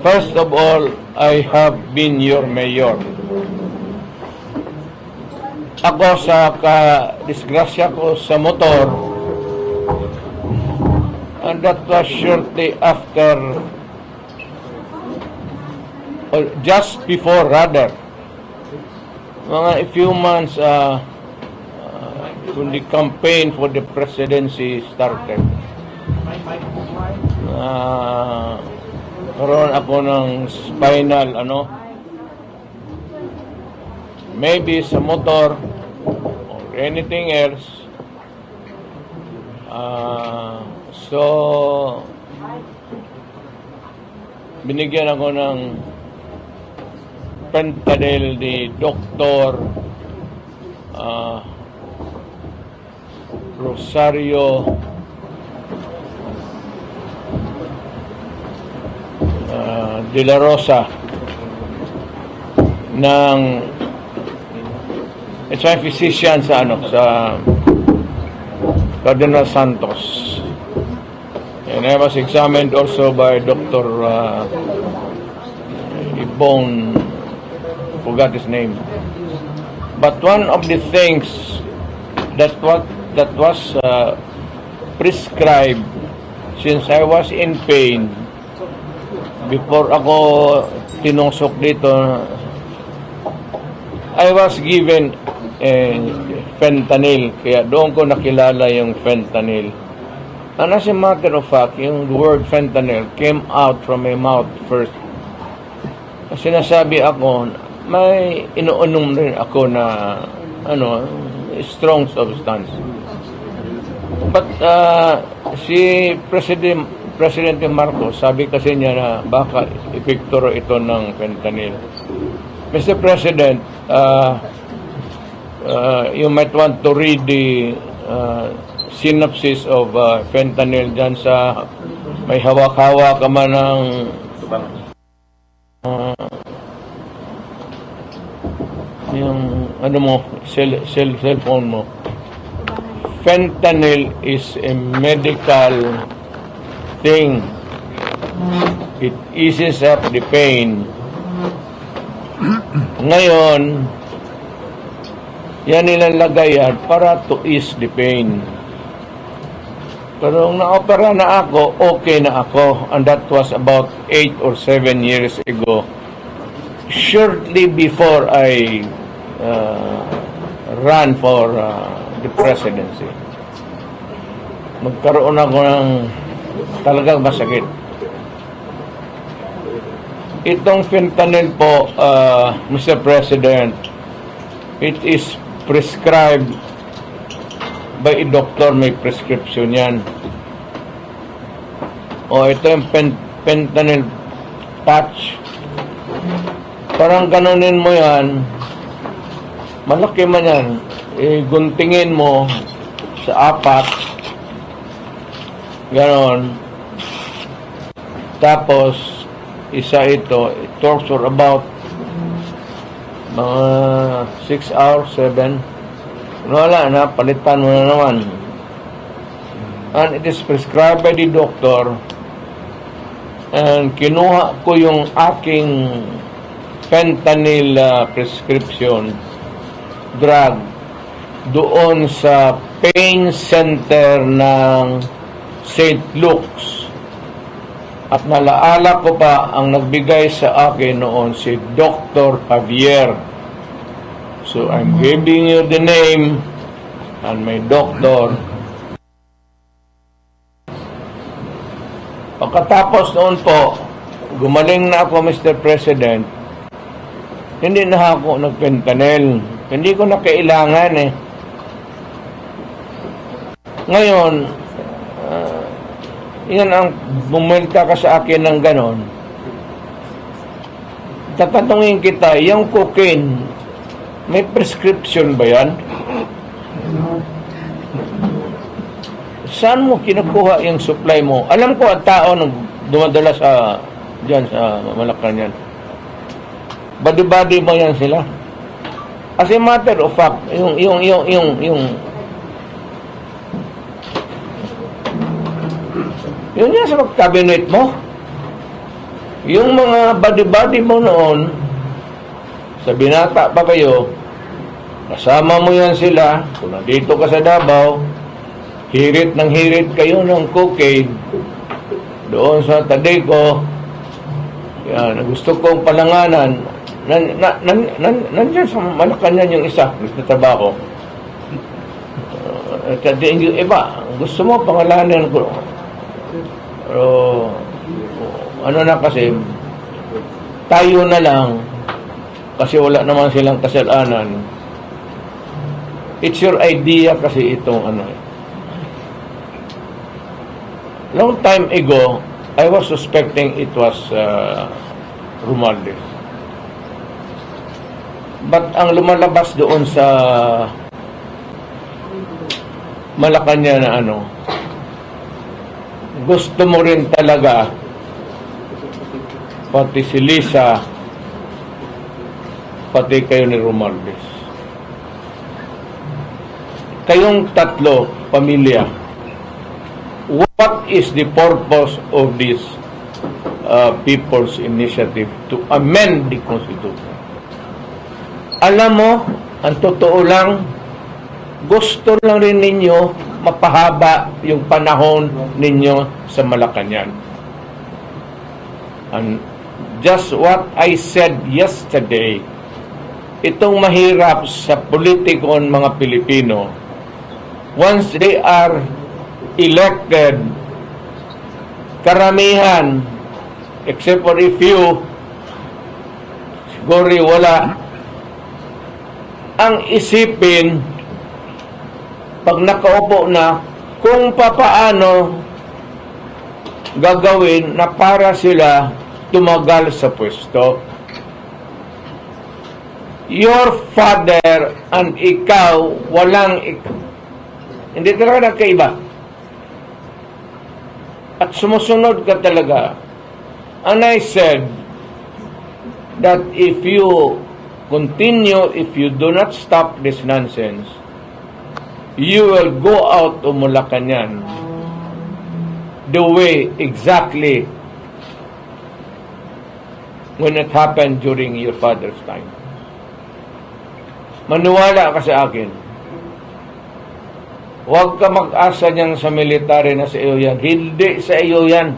First of all, I have been your mayor. Ako sa disgrasya ko sa motor, and that was shortly after, or just before rather, mga a few months when the campaign for the presidency started. Karoon ako ng spinal, maybe sa motor or anything else. So, binigyan ako ng fentanyl ni Dr. Rosario de la Rosa ng it's a physician sa Cardinal Santos, and I was examined also by Dr. Ibon, forgot his name, but one of the things that was prescribed since I was in pain before ako tinusok dito, I was given fentanyl, kaya doon ko nakilala yung fentanyl. And as a matter of fact, yung word fentanyl came out from my mouth first. Sinasabi ako, may inuunom rin ako na strong substance. But si Presidente Marcos, sabi kasi niya na baka epekto ito ng fentanyl. Mr. President, you might want to read the synopsis of fentanyl dyan sa may hawak-hawak ka man ng yung cellphone mo. Fentanyl is a medical thing. It eases up the pain. Ngayon, yan nilalagay yan para to ease the pain. Pero nung na-opera na ako, okay na ako. And that was about 8 or 7 years ago. Shortly before I ran for the presidency. Magkaroon ako ng talagang masakit. Itong fentanyl po, Mr. President, it is prescribed by a doctor, may prescription yan. O ito yung fentanyl patch. Parang ganunin mo yan, malaki man yan, guntingin mo sa 4, ganon. Tapos, isa ito, it talks for about mga 6 hours, 7. Wala na, palitan mo na naman. And it is prescribed by the doctor. And kinuha ko yung aking fentanyl prescription drug doon sa pain center ng St. Luke's. At nalaala ko pa, ang nagbigay sa akin noon si Dr. Javier. So I'm giving you the name and my doctor. Pagkatapos noon po, gumaling na ako, Mr. President. Hindi na ako nag-fentanyl. Hindi ko na kailangan eh. Ngayon, yan ang bumilta ka sa akin ng ganon. Tatanungin kita, yung cocaine, may prescription ba yan? Saan mo kinukuha yung supply mo? Alam ko ang tao nung dumadala sa dyan sa Malacanang. Body-body mo yan sila. As a matter of fact, yung yun yan sa cabinet mo. Yung mga body-body mo noon, sa binata pa kayo, kasama mo yan sila, kung nandito ka sa Davao, hirit ng hirit kayo ng cocaine, doon sa Tadeco, yan, gusto kong palanganan, nandiyan sa Malacanang yung isa, gusto trabaho. Yung iba, gusto mo pangalanan ko. Pero, ano na kasi, tayo na lang, kasi wala naman silang kasalanan. It's your idea kasi itong ano. Long time ago, I was suspecting it was Romualdez. But ang lumalabas doon sa Malacanang na ano, gusto mo rin talaga pati si Lisa, pati kayo ni Romualdez. Kayong tatlo, pamilya, what is the purpose of this People's Initiative to amend the Constitution? Alam mo, ang totoo lang, gusto lang rin ninyo mapahaba yung panahon ninyo sa Malacanang. And just what I said yesterday, itong mahirap sa politikon mga Pilipino, once they are elected, karamihan, except for a few, siguro wala, ang isipin, pag nakaupo na, kung papaano gagawin na para sila tumagal sa pwesto. Your father and ikaw, hindi talaga nagkaiba. At sumusunod ka talaga. And I said that if you continue, if you do not stop this nonsense, you will go out of Malacanang the way exactly when it happened during your father's time. Maniwala ka sa akin. Huwag ka mag-asa niyang sa military na sa iyo yan. Hindi sa iyo yan.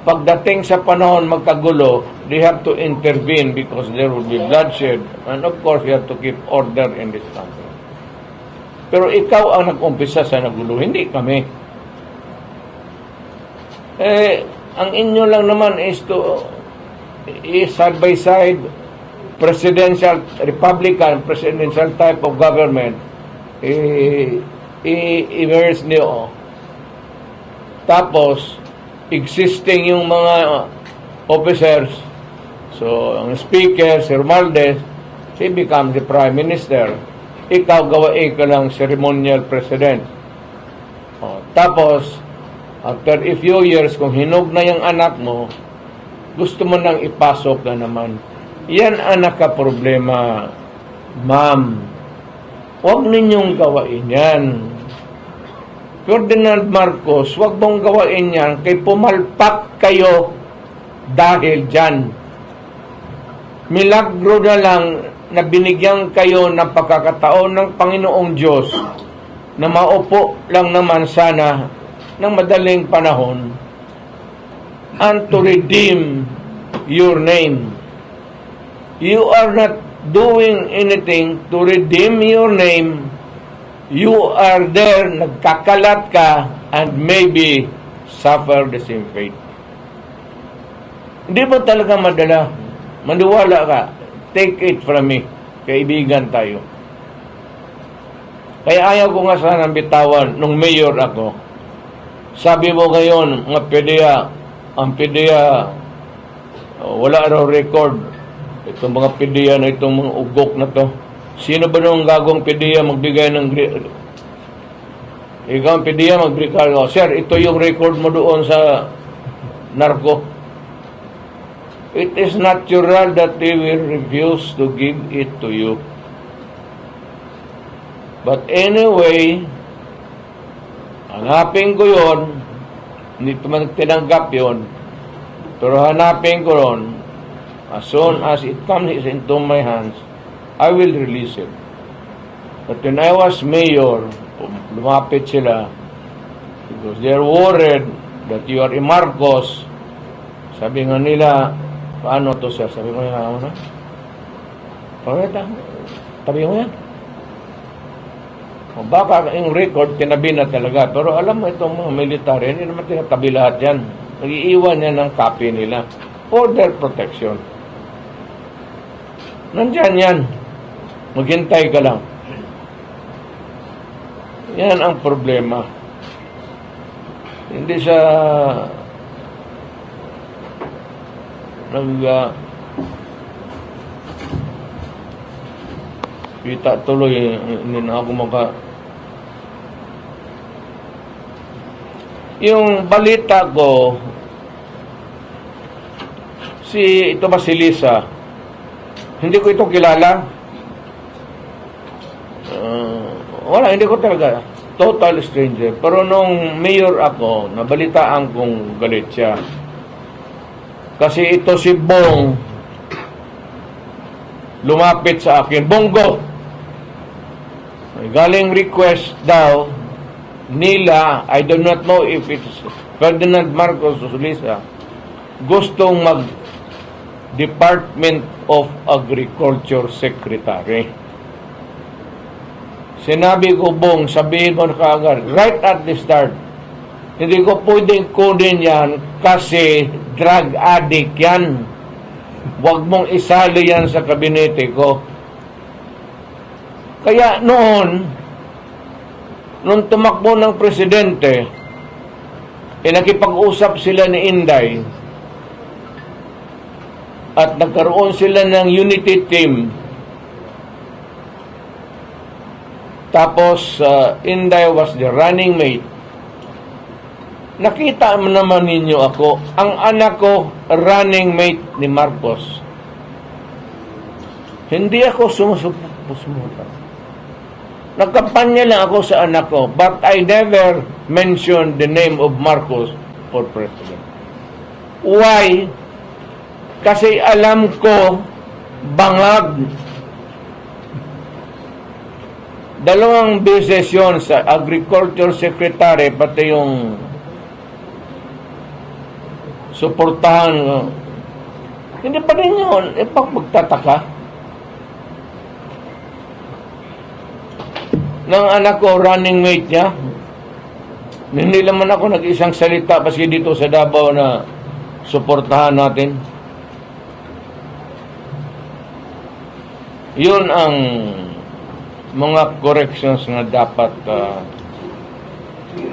Pagdating sa panahon magkagulo, they have to intervene because there will be bloodshed. And of course, you have to keep order in this country. Pero ikaw ang nag-umpisa sa nagulo, hindi kami. Ang inyo lang naman is to side by side presidential, Republican, presidential type of government, i-emerge niyo. Tapos, existing yung mga officers, so, ang speaker, si Romualdez, he becomes the prime minister. Ikaw, gawain ka lang ceremonial president. Tapos, after a few years, kung hinog na yung anak mo, gusto mo nang ipasok na naman. Yan ang nakaproblema, ma'am. Huwag ninyong gawain yan. Ferdinand Marcos, huwag mong gawain yan kay pumalpak kayo dahil dyan. Milagro na lang na binigyan kayo ng pagkakataon ng Panginoong Diyos na maupo lang naman sana ng madaling panahon and to redeem your name. You are not doing anything to redeem your name. You are there, nagkakalat ka, and maybe suffer the same fate. Hindi mo talaga madala. Maniwala ka. Take it from me. Kaibigan tayo. Kaya ayaw ko nga sanang bitawan nung mayor ako. Sabi mo ngayon, mga PDEA, ang PDEA, wala raw record. Itong mga PDEA na itong mga ugok na to. Sino ba nung gagong PDEA magbigay ng... Ikaw ang PDEA magbigay ka. Sir, ito yung record mo doon sa narco. It is natural that they will refuse to give it to you. But anyway, hanapin ko yon, hindi man tinanggap yon, Pero hanapin ko ron, as soon as it comes into my hands, I will release it. But when I was mayor, lumapit sila because they're worried that you are a Marcos. Sabi nga nila, paano to sir? Sabi ko nga, ano? Pagkita, tabi mo yan. O baka yung record, tinabi na talaga. Pero alam mo, itong mga military, hindi naman tinatabi lahat yan. Nag-iiwan yan ng copy nila for their protection. Nandyan yan. Maghintay ka lang. Yan ang problema. Hindi siya kita tuloy, hindi na ako yung balita ko, ito ba si Lisa? Hindi ko ito kilala. Wala, hindi ko talaga. Total stranger. Pero nung mayor ako, nabalitaan kong galit siya. Kasi ito si Bong, lumapit sa akin, Bongo, galing request daw nila, I do not know if it's Ferdinand Marcos o Lisa, gustong mag Department of Agriculture Secretary. Sinabi ko, Bong, sabihin mo na kaagad, right at the start, hindi ko pwedeng kunin yan kasi drug addict yan. Huwag mong isali yan sa kabinete ko. Kaya noon, nung tumakbo ng presidente, nakipag-usap sila ni Inday at nagkaroon sila ng unity team. Tapos, Inday was the running mate. Nakita mo naman ninyo ako, ang anak ko, running mate ni Marcos. Hindi ako sumusuporta. Nagkampanya lang ako sa anak ko, but I never mentioned the name of Marcos for president. Why? Kasi alam ko, bangag. Dalawang beses yun sa Agriculture Secretary, pati yung suportahan. Hindi pa rin yun. Magtataka. Ng anak ko, running mate niya. Hindi naman ako nag-isang salita paski dito sa Davao na suportahan natin. Yun ang mga corrections na dapat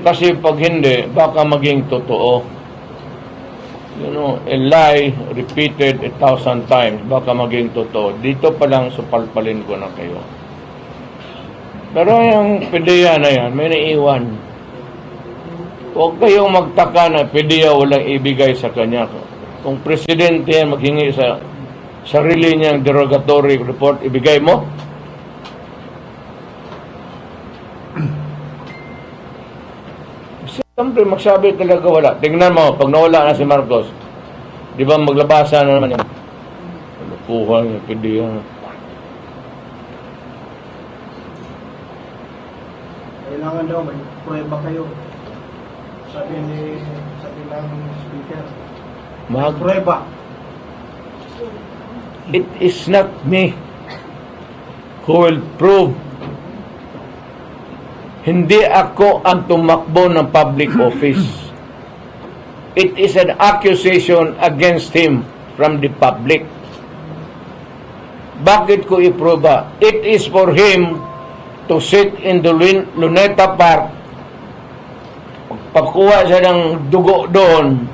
kasi pag hindi, baka maging totoo. You know, a lie repeated 1,000 times, baka maging totoo. Dito pa lang supalpalin ko na kayo. Pero yung PDEA na yan, may naiwan. Huwag kayong magtaka na PDEA walang ibigay sa kanya. Kung presidente yan maghingi sa sarili niyang derogatory report, ibigay mo? Siyempre, magsabi talaga wala. Tingnan mo, pag nawala na si Marcos, di ba maglabasa na naman yan? Lupuhan, yung PDEA. Kailangan daw, may prueba kayo. Sabi ng speaker. May prueba. It is not me who will prove. Hindi ako ang tumakbo ng public office. It is an accusation against him from the public. Bakit ko iproba? It is for him to sit in the Luneta Park, pagpakuha siya ng dugo doon,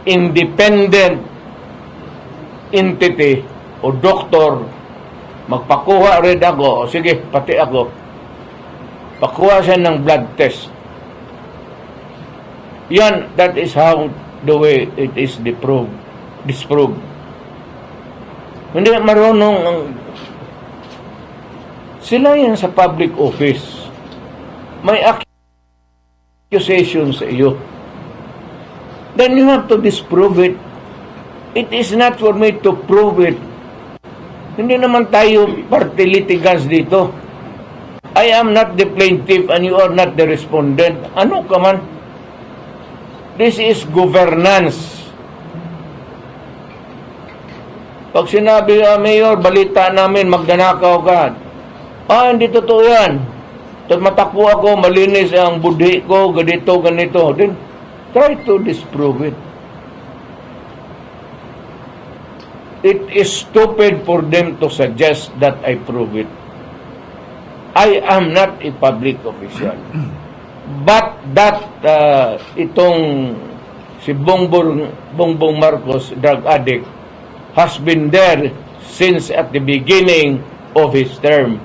independent entity o doktor, magpakuha rin ako, o sige, pati ako, pakuha siya ng blood test. Yan, that is how the way it is disproved. Hindi marunong ang sila yan sa public office. May accusation sa iyo. Then you have to disprove it It is not for me to prove it. Hindi naman tayo party litigants dito. I am not the plaintiff and you are not the respondent. Ano ka man? This is governance. Pag sinabi, Mayor, balita namin, magdanakaw ka. Hindi totoo yan. Tapos matakbo ako, malinis ang budhi ko, ganito. Then, try to disprove it. It is stupid for them to suggest that I prove it. I am not a public official. But that itong si Bongbong Marcos, drug addict, has been there since at the beginning of his term.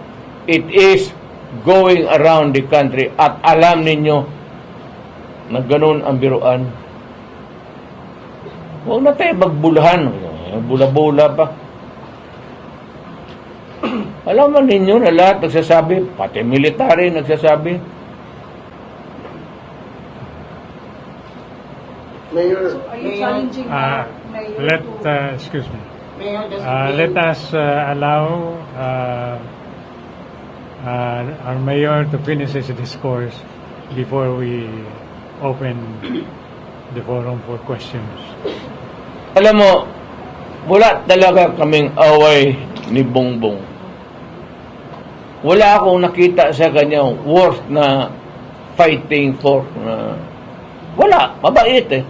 It is going around the country at alam ninyo na ganun ang biruan. Huwag na tayo magbulahan. Bula-bula pa. Alam mo ninyo na lahat nagsasabi, pati military nagsasabi. Mayor, So are you challenging Mayor Excuse me. Mayor, Let us allow our mayor to finish his discourse before we open the forum for questions. Alam mo, wala talaga kaming away ni Bongbong. Wala akong nakita sa kanya worth na fighting for. Wala, mabait eh.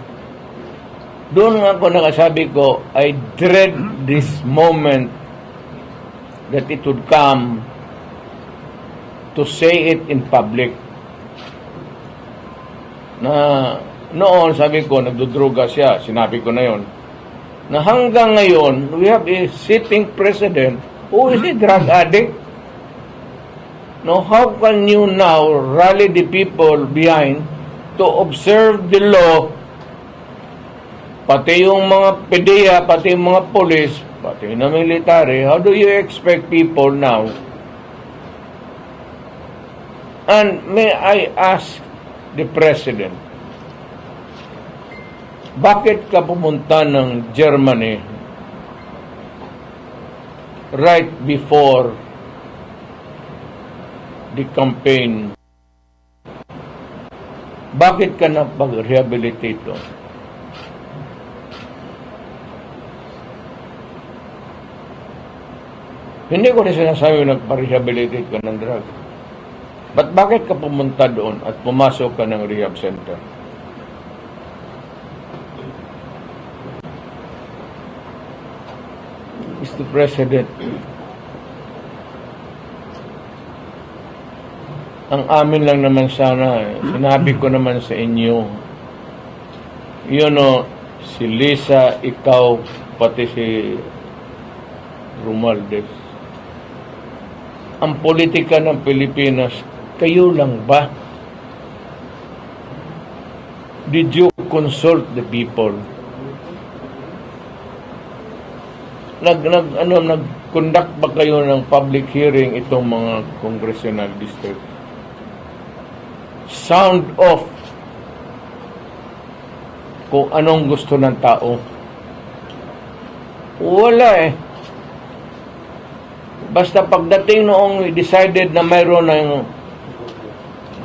Doon nga ako nakasabi ko, I dread this moment that it would come to say it in public. Na noon, sabi ko, nagdudruga siya, sinabi ko na yon. Na hanggang ngayon, we have a sitting president who is a drug addict. Now, how can you now rally the people behind to observe the law, pati yung mga PDEA, pati yung mga police, pati yung military? How do you expect people now? And may I ask the president, bakit ka pumunta ng Germany right before the campaign? Bakit ka napag-rehabilitate doon? Hindi ko rin sinasabi nagpa-rehabilitate ka ng drug. But bakit ka pumunta doon at pumasok ka ng rehab center? Mr. President, ang amin lang naman sana, sinabi ko naman sa inyo, si Lisa, ikaw, pati si Romualdez, ang politika ng Pilipinas, kayo lang ba? Did you consult the people? Nag-conduct ba kayo ng public hearing itong mga congressional district? Sound off kung anong gusto ng tao. Wala eh. Basta pagdating noong decided na mayroon ng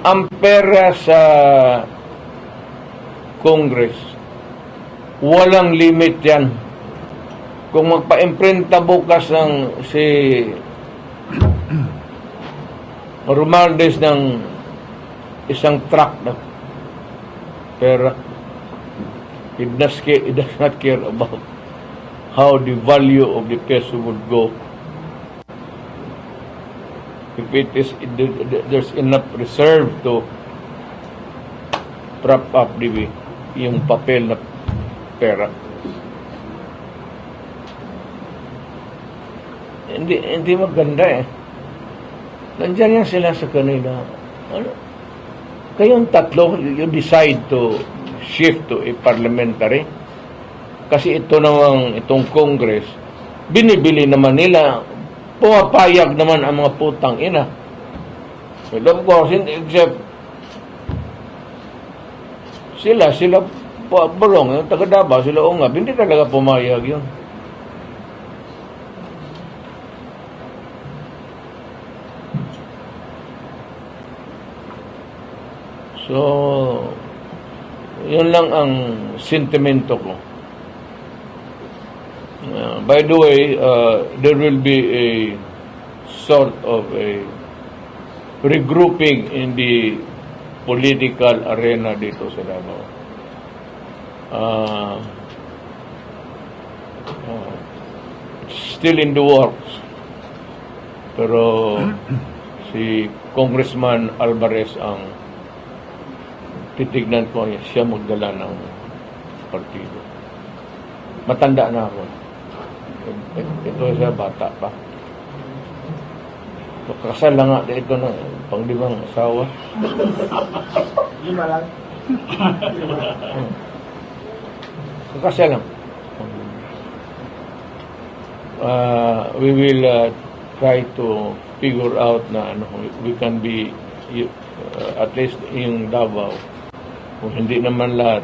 ampera sa Congress, walang limit yan. Kung magpa-imprenta bukas ng si Romualdez ng isang truck na pera, he does not care about how the value of the peso would go. If it is, there's enough reserve to prop up yung papel na pera. Hindi maganda eh. Nandiyan yan sila sa kanila. Kayong tatlo, you decide to shift to a parliamentary. Kasi itong Congress, binibili naman nila, pumapayag naman ang mga putang ina. Well, of course, except sila Barong, yung taga Davao, sila Ungab, hindi talaga pumayag yun. So, yun lang ang sentimento ko. By the way, there will be a sort of a regrouping in the political arena dito sa Davao. Still in the works. Pero si Congressman Alvarez ang titignan ko, siya magdala ng partido. Matanda na ako. Ito siya, bata pa. So, kasal lang nga ito na panglimang asawa. 5 lang. Kasal lang. We will try to figure out na we can be at least yung Davao, kung hindi naman lahat,